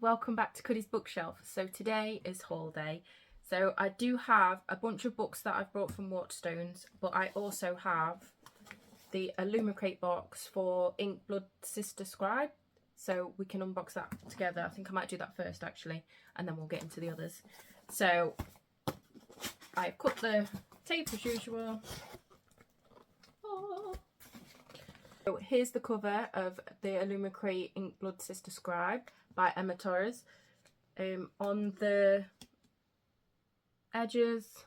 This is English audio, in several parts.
Welcome back to Cuddy's bookshelf. So today is haul day. So I do have a bunch of books that I've brought from Waterstones, but I also have the Illumicrate box for Ink Blood Sister Scribe. So we can unbox that together. I think I might do that first actually, and then we'll get into the others. So I've cut the tape as usual. So here's the cover of the Illumicrate Ink Blood Sister Scribe by Emma Torres. On the edges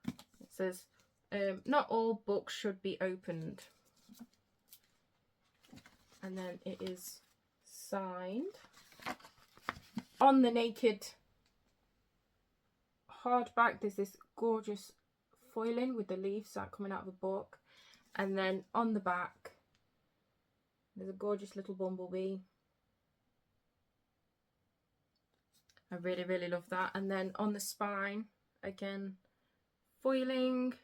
it says not all books should be opened, and then it is signed. On the naked hardback there's this gorgeous foiling with the leaves that coming out of the book, and then on the back there's a gorgeous little bumblebee. I really love that. And then on the spine again, foiling.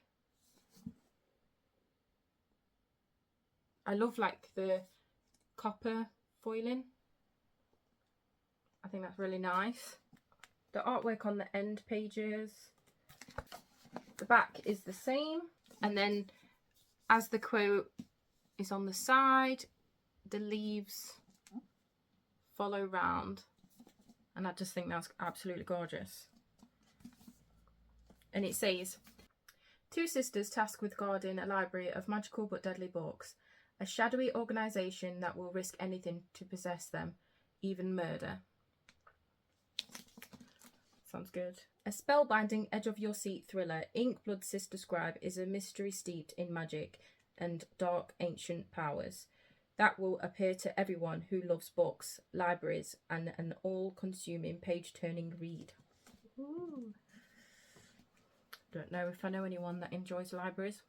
I love like the copper foiling. I think that's really nice. The artwork on the end pages. The back is the same, and then as the quote is on the side, the leaves follow round, and I just think that's absolutely gorgeous. And it says, two sisters tasked with guarding a library of magical but deadly books, a shadowy organisation that will risk anything to possess them, even murder. Sounds good. A spellbinding, edge-of-your-seat thriller, Ink Blood Sister Scribe is a mystery steeped in magic and dark ancient powers that will appeal to everyone who loves books, libraries, and an all-consuming page-turning read. Ooh. Don't know if I know anyone that enjoys libraries.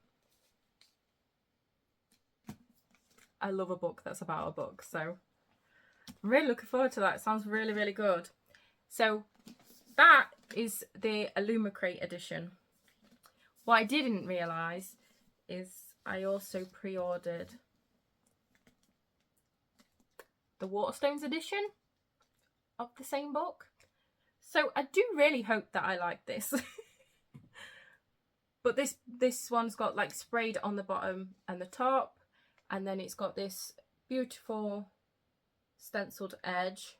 I love a book that's about a book, so I'm really looking forward to that. It sounds really good. So that is the Illumicrate edition. What I didn't realise is I also pre-ordered the Waterstones edition of the same book. So I do really hope that I like this. But this one's got like sprayed on the bottom and the top, and then it's got this beautiful stenciled edge.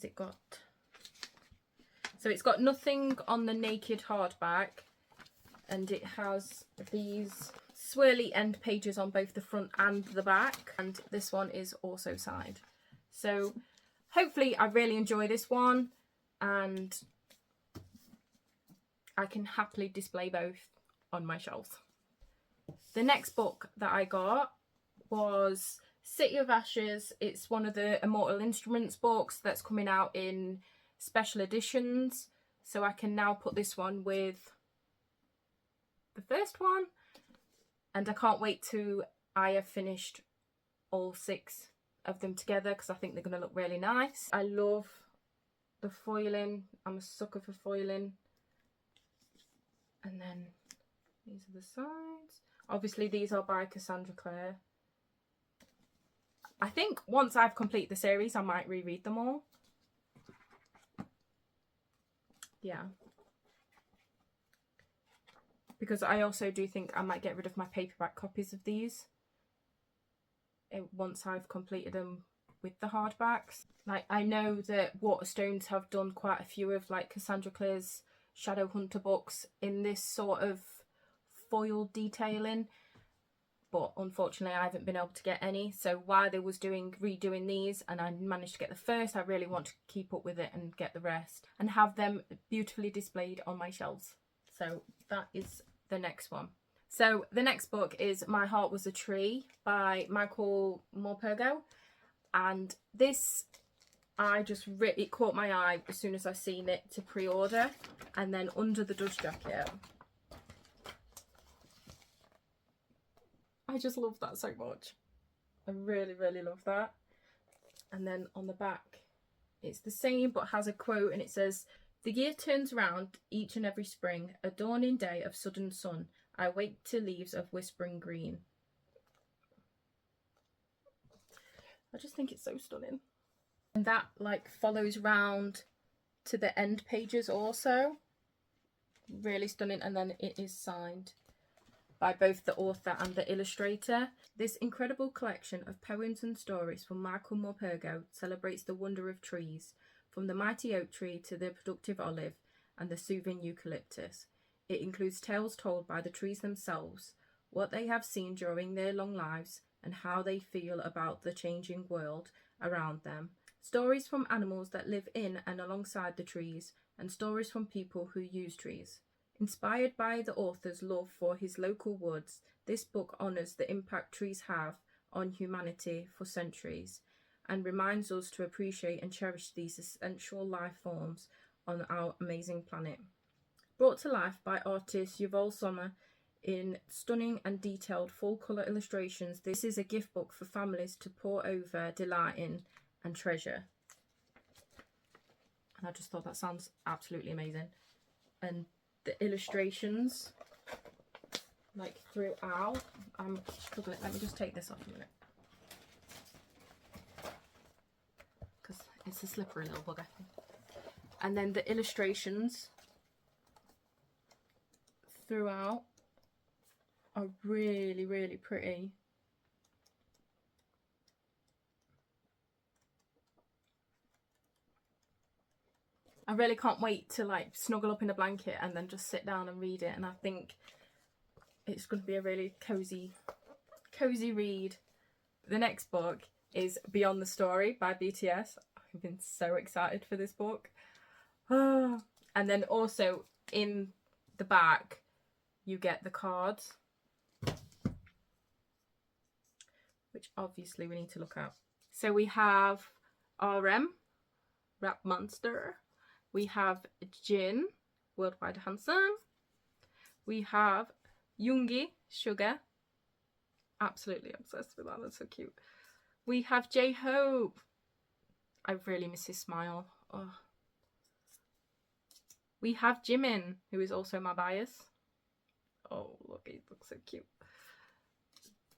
It got, so it's got nothing on the naked hardback, and it has these swirly end pages on both the front and the back, and this one is also signed. So hopefully I really enjoy this one, and I can happily display both on my shelves. The next book that I got was City of Ashes. It's one of the Immortal Instruments books that's coming out in special editions, so I can now put this one with the first one, and I can't wait till I have finished all 6 of them together because I think they're going to look really nice. I love the foiling. I'm a sucker for foiling. And then these are the sides. Obviously these are by Cassandra Clare. I think once I've completed the series, I might reread them all. Yeah. Because I also do think I might get rid of my paperback copies of these once I've completed them with the hardbacks. Like, I know that Waterstones have done quite a few of like Cassandra Clare's Shadowhunter books in this sort of foil detailing, but unfortunately I haven't been able to get any. So while they was redoing these and I managed to get the first, I really want to keep up with it and get the rest and have them beautifully displayed on my shelves. So that is the next one. So the next book is My Heart Was a Tree by Michael Morpurgo, and this it caught my eye as soon as I seen it to pre-order. And then under the dust jacket, I just love that so much. I really love that. And then on the back it's the same but has a quote, and it says, "The year turns round each and every spring, a dawning day of sudden sun. I wake to leaves of whispering green." I just think it's so stunning. And that like follows round to the end pages also. Really stunning. And then it is signed by both the author and the illustrator. This incredible collection of poems and stories from Michael Morpurgo celebrates the wonder of trees, from the mighty oak tree to the productive olive and the soothing eucalyptus. It includes tales told by the trees themselves, what they have seen during their long lives, and how they feel about the changing world around them. Stories from animals that live in and alongside the trees, and stories from people who use trees. Inspired by the author's love for his local woods, this book honours the impact trees have on humanity for centuries and reminds us to appreciate and cherish these essential life forms on our amazing planet. Brought to life by artist Yuval Sommer in stunning and detailed full-colour illustrations, this is a gift book for families to pore over, delight in and treasure. And I just thought that sounds absolutely amazing. And the illustrations, like throughout, I'm struggling. Let me just take this off a minute, because it's a slippery little bugger. And then the illustrations throughout are really, really pretty. I really can't wait to like snuggle up in a blanket and then just sit down and read it, and I think it's going to be a really cozy read. The next book is Beyond the Story by BTS. I've been so excited for this book. And then also in the back you get the cards, which obviously we need to look at. So we have RM, Rap Monster. We have Jin, Worldwide Handsome. We have Yoongi, Sugar. Absolutely obsessed with that, that's so cute. We have J-Hope. I really miss his smile. Oh. We have Jimin, who is also my bias. Oh, look, he looks so cute.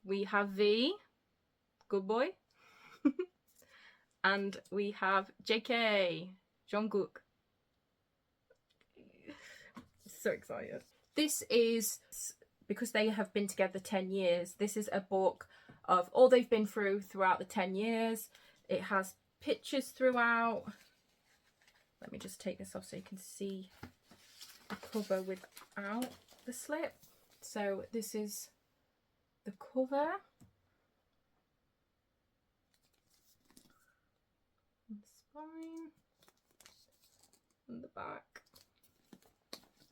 We have V, good boy. And we have JK, Jungkook. So excited. This is, because they have been together 10 years, this is a book of all they've been throughout the 10 years. It has pictures throughout. Let me just take this off so you can see the cover without the slip. So this is the cover. And the spine. And the back.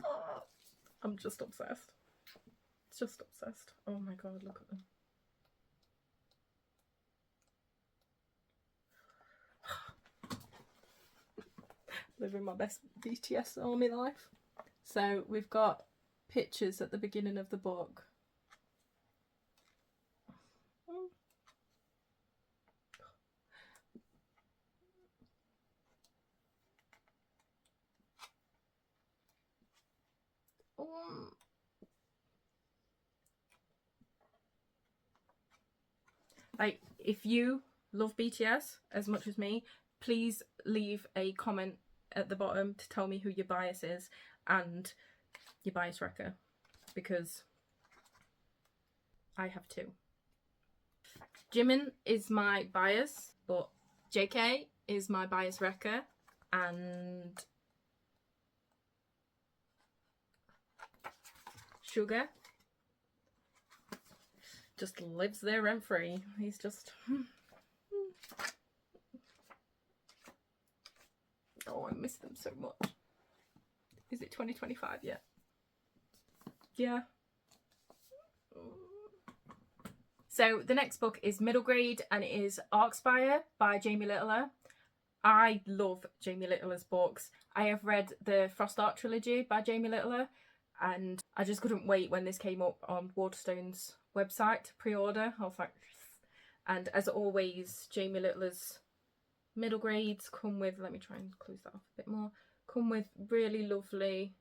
Oh, I'm just obsessed. Just obsessed. Oh my god, look at them. Living my best BTS army life. So we've got pictures at the beginning of the book. Like, if you love BTS as much as me, please leave a comment at the bottom to tell me who your bias is and your bias wrecker, because I have two. Jimin is my bias, but JK is my bias wrecker, and Sugar just lives there rent free. He's just oh, I miss them so much. Is it 2025 yet? Yeah. So the next book is Middle Grade, and it is Arkspire by Jamie Littler. I love Jamie Littler's books. I have read the Frost Art trilogy by Jamie Littler, and I just couldn't wait when this came up on Waterstones website to pre-order. I was like, and as always, Jamie Littler's middle grades come with, let me try and close that off a bit more, come with really lovely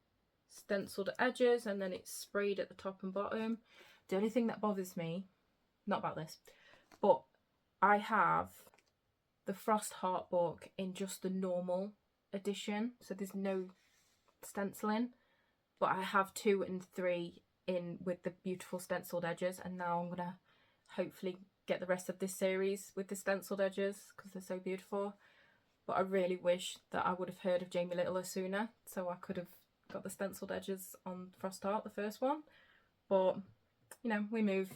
stenciled edges, and then it's sprayed at the top and bottom. The only thing that bothers me, not about this, but I have the Frost Heart book in just the normal edition, so there's no stenciling, but I have 2 and 3 in with the beautiful stenciled edges, and now I'm gonna hopefully get the rest of this series with the stenciled edges because they're so beautiful. But I really wish that I would have heard of Jamie Littler sooner, so I could have got the stenciled edges on Frost Heart, the first one. But you know, we move,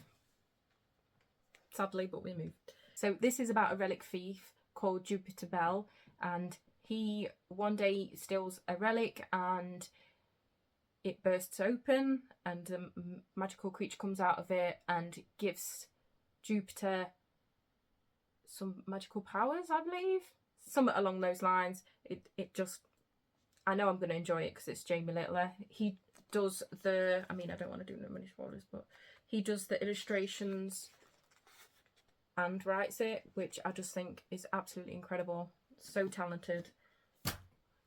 sadly, but we move. So this is about a relic thief called Jupiter Bell, and he one day steals a relic and it bursts open and a magical creature comes out of it and gives Jupiter some magical powers, I believe. Something along those lines. It just, I know I'm going to enjoy it because it's Jamie Littler. He does the, I mean, I don't want to do many spoilers, but he does the illustrations and writes it, which I just think is absolutely incredible. So talented.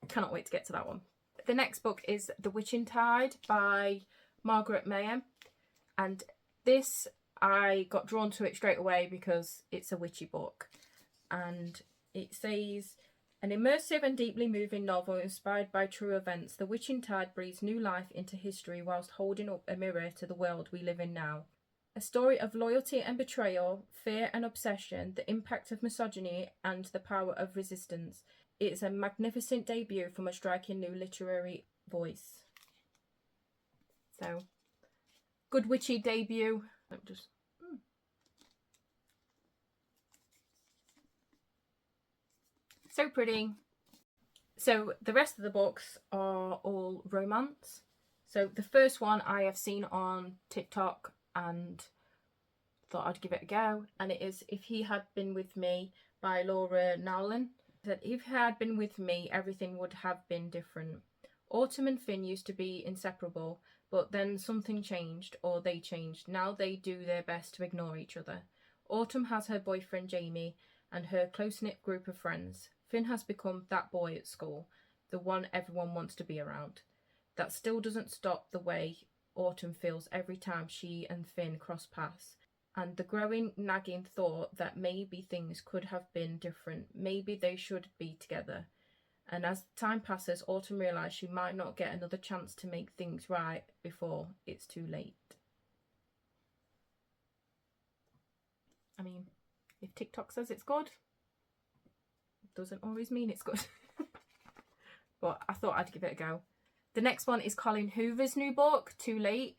Cannot wait to get to that one. The next book is The Witching Tide by Margaret Mayer, and this, I got drawn to it straight away because it's a witchy book, and it says, an immersive and deeply moving novel inspired by true events, The Witching Tide breathes new life into history whilst holding up a mirror to the world we live in now. A story of loyalty and betrayal, fear and obsession, the impact of misogyny and the power of resistance. It's a magnificent debut from a striking new literary voice. So, good witchy debut. So pretty. So the rest of the books are all romance. So the first one I have seen on TikTok and thought I'd give it a go, and it is If He Had Been With Me by Laura Nowlin. That if he had been with me, everything would have been different. Autumn and Finn used to be inseparable, but then something changed, or they changed. Now they do their best to ignore each other. Autumn has her boyfriend Jamie and her close-knit group of friends. Finn has become that boy at school, the one everyone wants to be around. That still doesn't stop the way Autumn feels every time she and Finn cross paths, and the growing nagging thought that maybe things could have been different, maybe they should be together. And as time passes, Autumn realises she might not get another chance to make things right before it's too late. I mean, if TikTok says it's good, it doesn't always mean it's good. But I thought I'd give it a go. The next one is Colin Hoover's new book, Too Late.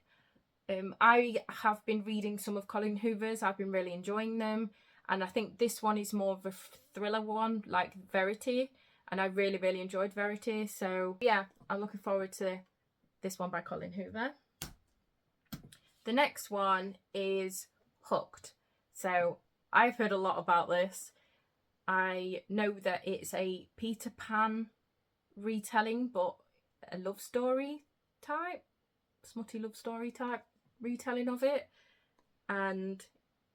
I have been reading some of Colin Hoover's. I've been really enjoying them, and I think this one is more of a thriller one, like Verity, and I really enjoyed Verity. So yeah, I'm looking forward to this one by Colin Hoover. The next one is Hooked. So I've heard a lot about this. I know that it's a Peter Pan retelling, but a love story type, smutty love story type retelling of it, and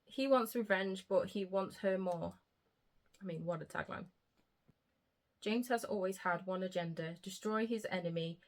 he wants revenge, but he wants her more. I mean, what a tagline. James has always had one agenda: destroy his enemy,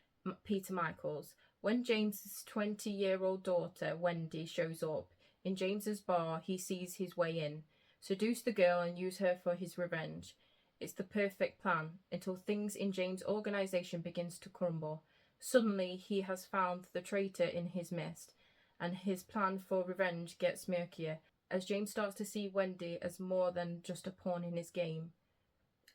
Peter Michaels. When James's 20-year-old daughter, Wendy, shows up in James's bar, he sees his way in, seduce the girl and use her for his revenge. It's the perfect plan, until things in James' organisation begins to crumble. Suddenly, he has found the traitor in his midst, and his plan for revenge gets murkier, as James starts to see Wendy as more than just a pawn in his game.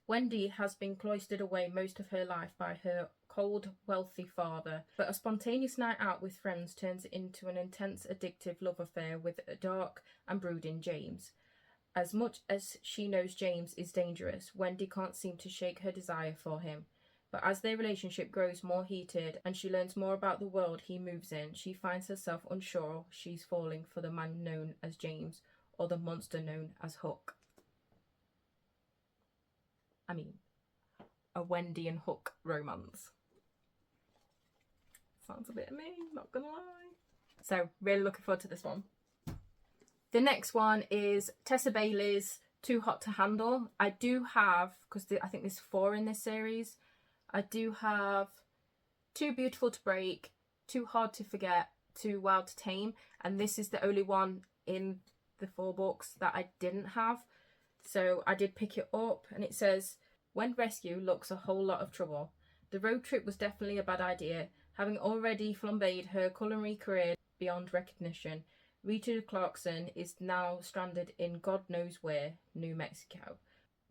Wendy has been cloistered away most of her life by her cold, wealthy father, but a spontaneous night out with friends turns into an intense, addictive love affair with a dark and brooding James. As much as she knows James is dangerous, Wendy can't seem to shake her desire for him. But as their relationship grows more heated and she learns more about the world he moves in, she finds herself unsure she's falling for the man known as James or the monster known as Hook. I mean, a Wendy and Hook romance. Sounds a bit of me, not gonna lie. So, really looking forward to this one. The next one is Tessa Bailey's Too Hot to Handle. I do have, because I think there's 4 in this series, I do have Too Beautiful to Break, Too Hard to Forget, Too Wild to Tame, and this is the only one in the 4 books that I didn't have. So I did pick it up, and it says, when rescue looks a whole lot of trouble. The road trip was definitely a bad idea. Having already flambéed her culinary career beyond recognition, Rita Clarkson is now stranded in God knows where, New Mexico,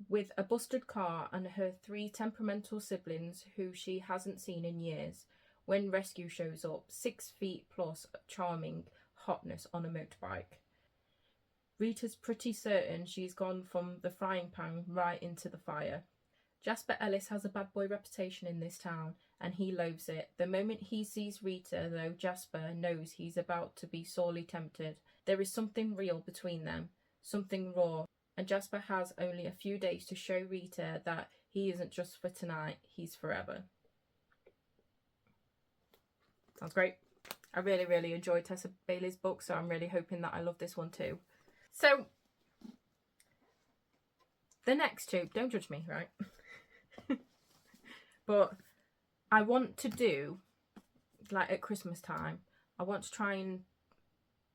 with a busted car and her 3 temperamental siblings who she hasn't seen in years. When rescue shows up, 6 feet plus charming hotness on a motorbike. Rita's pretty certain she's gone from the frying pan right into the fire. Jasper Ellis has a bad boy reputation in this town, and he loathes it. The moment he sees Rita, though, Jasper knows he's about to be sorely tempted. There is something real between them, something raw, and Jasper has only a few days to show Rita that he isn't just for tonight, he's forever. Sounds great. I really, really enjoyed Tessa Bailey's book, so I'm really hoping that I love this one too. So, the next two, don't judge me, right? But I want to do, like at Christmas time, I want to try and,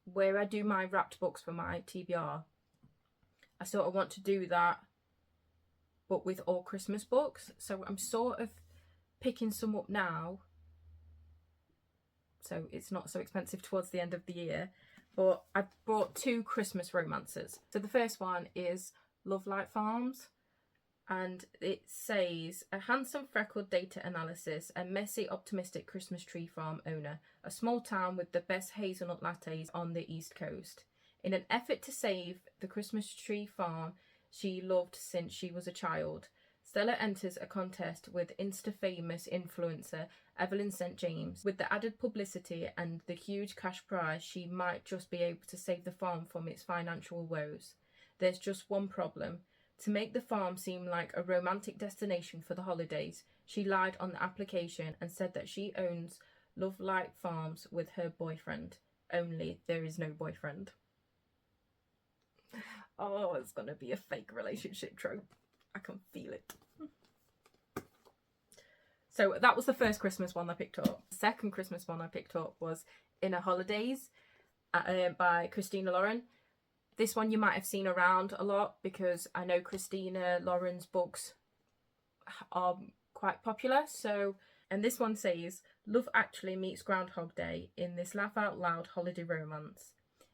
where I do my wrapped books for my TBR, I sort of want to do that, but with all Christmas books. So I'm sort of picking some up now, so it's not so expensive towards the end of the year. But I brought 2 Christmas romances. So the first one is Love Light Farms. And it says, a handsome freckled data analysis, a messy optimistic Christmas tree farm owner, a small town with the best hazelnut lattes on the East Coast. In an effort to save the Christmas tree farm she loved since she was a child, Stella enters a contest with Insta-famous influencer Evelyn St. James. With the added publicity and the huge cash prize, she might just be able to save the farm from its financial woes. There's just one problem. To make the farm seem like a romantic destination for the holidays, she lied on the application and said that she owns Love Light Farms with her boyfriend. Only there is no boyfriend. Oh, it's going to be a fake relationship trope. I can feel it. So that was the first Christmas one I picked up. The second Christmas one I picked up was Inner Holidays by Christina Lauren. This one you might have seen around a lot because I know Christina Lauren's books are quite popular. So, and this one says, Love Actually meets Groundhog Day in this laugh out loud holiday romance.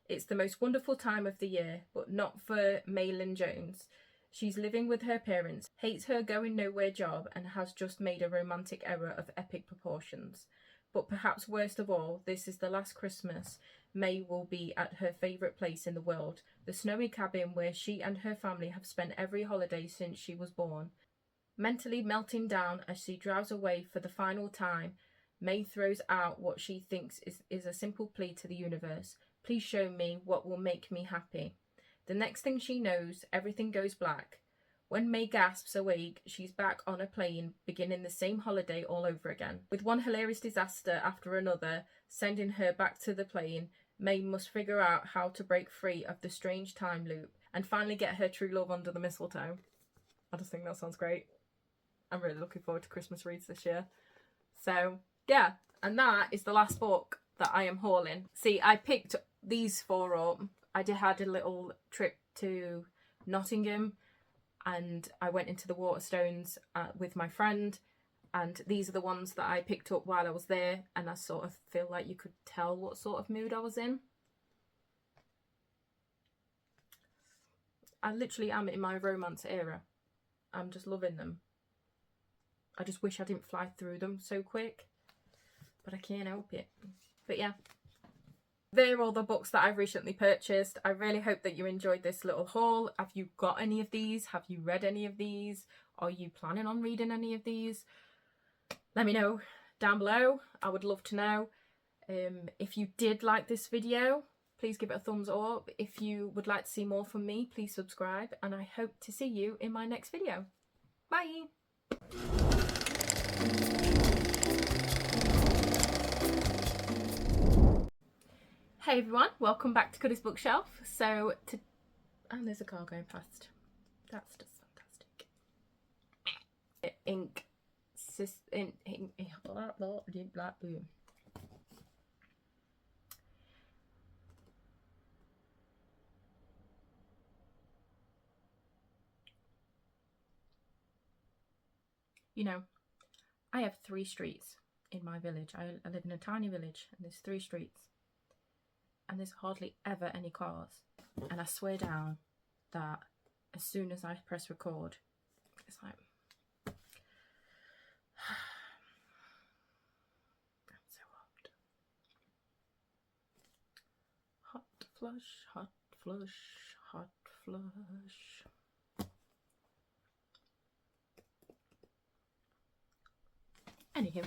It's the most wonderful time of the year, but not for Maylin Jones. She's living with her parents, hates her going nowhere job, and has just made a romantic error of epic proportions. But perhaps worst of all, this is the last Christmas May will be at her favourite place in the world, the snowy cabin where she and her family have spent every holiday since she was born. Mentally melting down as she drives away for the final time, May throws out what she thinks is a simple plea to the universe. Please show me what will make me happy. The next thing she knows, everything goes black. When May gasps awake, she's back on a plane, beginning the same holiday all over again. With one hilarious disaster after another sending her back to the plane, May must figure out how to break free of the strange time loop and finally get her true love under the mistletoe. I just think that sounds great. I'm really looking forward to Christmas reads this year. So, yeah, and that is the last book that I am hauling. See, I picked these 4 up. I had a little trip to Nottingham and I went into the Waterstones with my friend, and these are the ones that I picked up while I was there, and I sort of feel like you could tell what sort of mood I was in. I literally am in my romance era. I'm just loving them. I just wish I didn't fly through them so quick, but I can't help it. But yeah, they're all the books that I've recently purchased. I really hope that you enjoyed this little haul. Have you got any of these? Have you read any of these? Are you planning on reading any of these? Let me know down below. I would love to know. If you did like this video, please give it a thumbs up. If you would like to see more from me, please subscribe. And I hope to see you in my next video. Bye! Hey everyone, welcome back to Cuddy's Bookshelf. So, and there's a car going past. That's just fantastic. You know, I have 3 streets in my village. I live in a tiny village and there's 3 streets. And there's hardly ever any cars. And I swear down that as soon as I press record, it's like... I'm so hot. Hot flush, hot flush, hot flush. Anywho.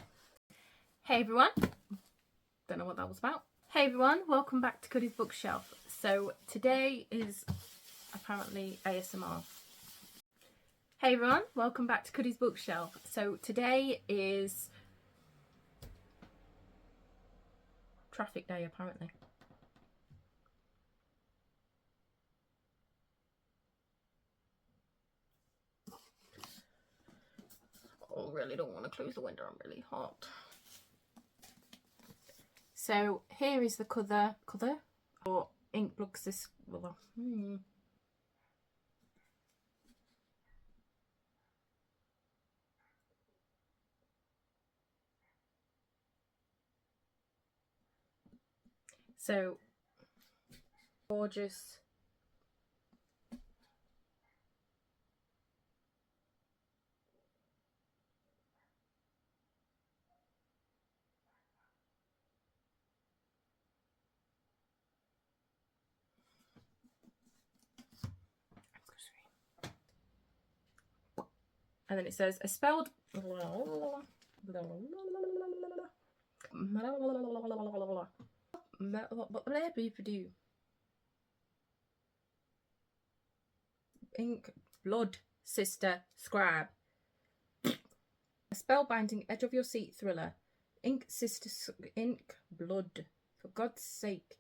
Hey everyone. Don't know what that was about. Hey everyone, welcome back to Cuddy's Bookshelf. So today is apparently ASMR. Hey everyone, welcome back to Cuddy's Bookshelf. So today is traffic day apparently. Oh, really don't want to close the window, I'm really hot. So here is the cover or ink blocks this. So gorgeous. And then it says a spelled ink blood sister Scribe. A spellbinding edge of your seat thriller. Ink sister ink blood. For God's sake.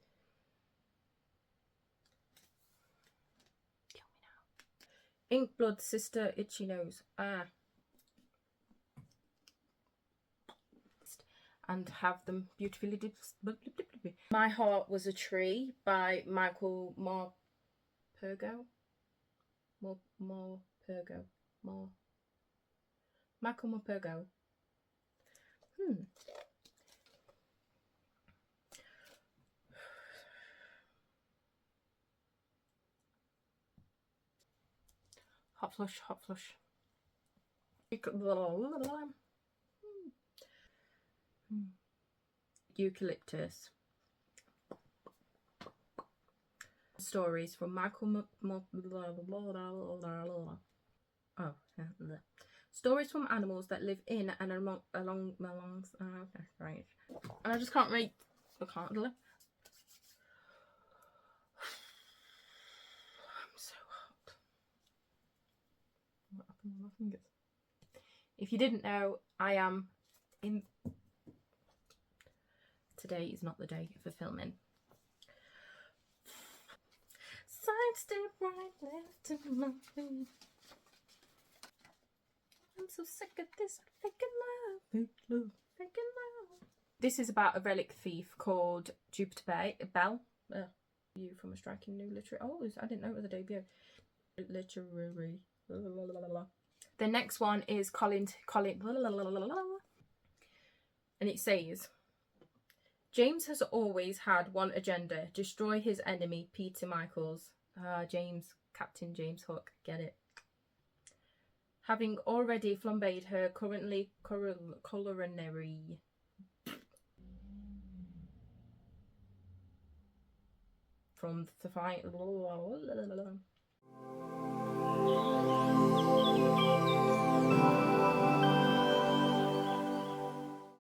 Ink blood sister itchy nose. And have them beautifully My Heart Was a Tree by Michael Morpurgo. Michael Morpurgo. Hot flush, hot flush. Eucalyptus. Stories from Michael Stories from animals that live in and along right. And I just can't read. I can't do it. I'm so hot. What happened with my fingers? If you didn't know, I am in. Today is not the day for filming. Side step right, left and nothing. I'm so sick of this faking love. This is about a relic thief called Jupiter Bell. You from a striking new literary. Oh, I didn't know it was a debut. Literary. The next one is Colin, and it says, James has always had one agenda: destroy his enemy, Peter Michaels. Captain James Hook, get it. Having already flambéed her currently culinary. From the fight.